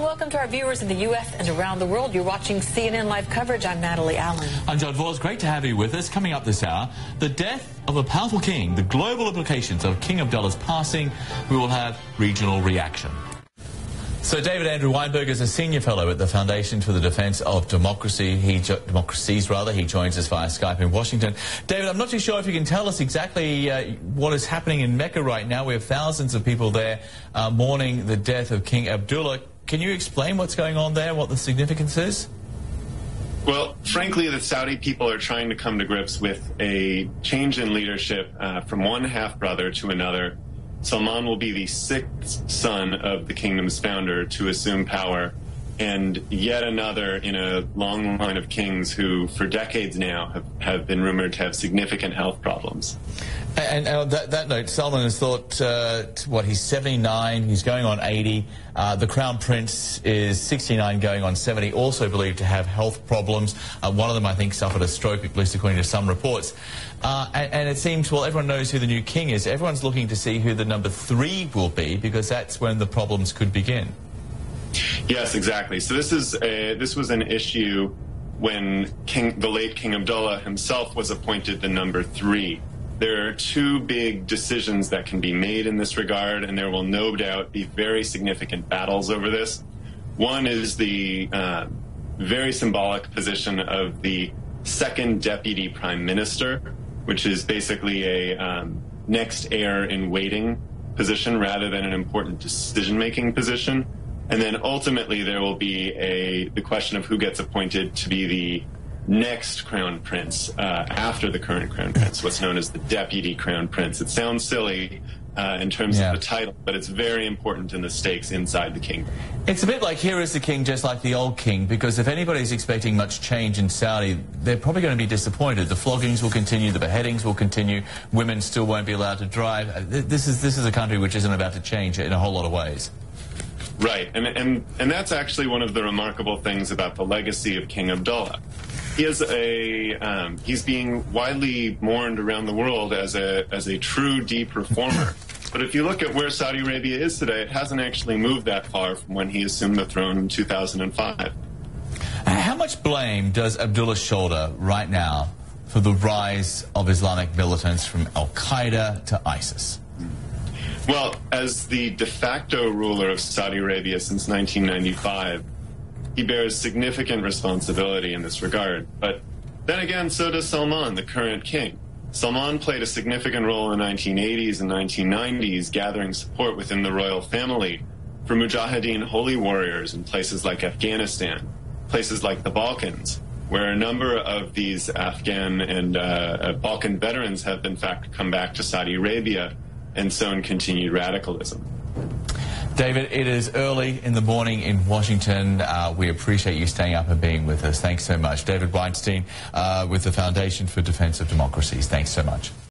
welcome to our viewers in the U.S. and around the world. You're watching CNN Live coverage. I'm Natalie Allen. I'm John Voss. Great to have you with us. Coming up this hour, the death of a powerful king, the global implications of King Abdullah's passing. We will have regional reaction. So David Andrew Weinberg is a senior fellow at the Foundation for the Defense of Democracies. He joins us via Skype in Washington. David, I'm not too sure if you can tell us exactly what is happening in Mecca right now. We have thousands of people there mourning the death of King Abdullah. Can you explain what's going on there, what the significance is? Well, frankly, the Saudi people are trying to come to grips with a change in leadership from one half-brother to another. Salman will be the sixth son of the kingdom's founder to assume power, and yet another in a long line of kings who, for decades now, have been rumored to have significant health problems. And on that note, Salman has thought, he's 79, he's going on 80. The Crown Prince is 69, going on 70, also believed to have health problems. One of them, I think, suffered a stroke, at least according to some reports. And it seems, well, everyone knows who the new king is. Everyone's looking to see who the number 3 will be, because that's when the problems could begin. Yes, exactly. So this was an issue when the late King Abdullah himself was appointed the number 3. There are two big decisions that can be made in this regard, and there will no doubt be very significant battles over this. One is the very symbolic position of the second deputy prime minister, which is basically a next heir in waiting position rather than an important decision-making position. And then ultimately there will be the question of who gets appointed to be the next crown prince after the current crown prince, what's known as the deputy crown prince. It sounds silly in terms of the title, but it's very important in the stakes inside the kingdom. It's a bit like here is the king, just like the old king, because if anybody's expecting much change in Saudi, they're probably going to be disappointed. The floggings will continue, the beheadings will continue, women still won't be allowed to drive. This is a country which isn't about to change in a whole lot of ways. Right, and that's actually one of the remarkable things about the legacy of King Abdullah. He is he's being widely mourned around the world as a true deep reformer. But if you look at where Saudi Arabia is today, it hasn't actually moved that far from when he assumed the throne in 2005. How much blame does Abdullah shoulder right now for the rise of Islamic militants from Al-Qaeda to ISIS? Well, as the de facto ruler of Saudi Arabia since 1995, he bears significant responsibility in this regard. But then again, so does Salman, the current king. Salman played a significant role in the 1980s and 1990s, gathering support within the royal family for Mujahideen holy warriors in places like Afghanistan, places like the Balkans, where a number of these Afghan and Balkan veterans have, in fact, come back to Saudi Arabia and sown continued radicalism. David, it is early in the morning in Washington. We appreciate you staying up and being with us. Thanks so much. David Weinstein with the Foundation for Defense of Democracies. Thanks so much.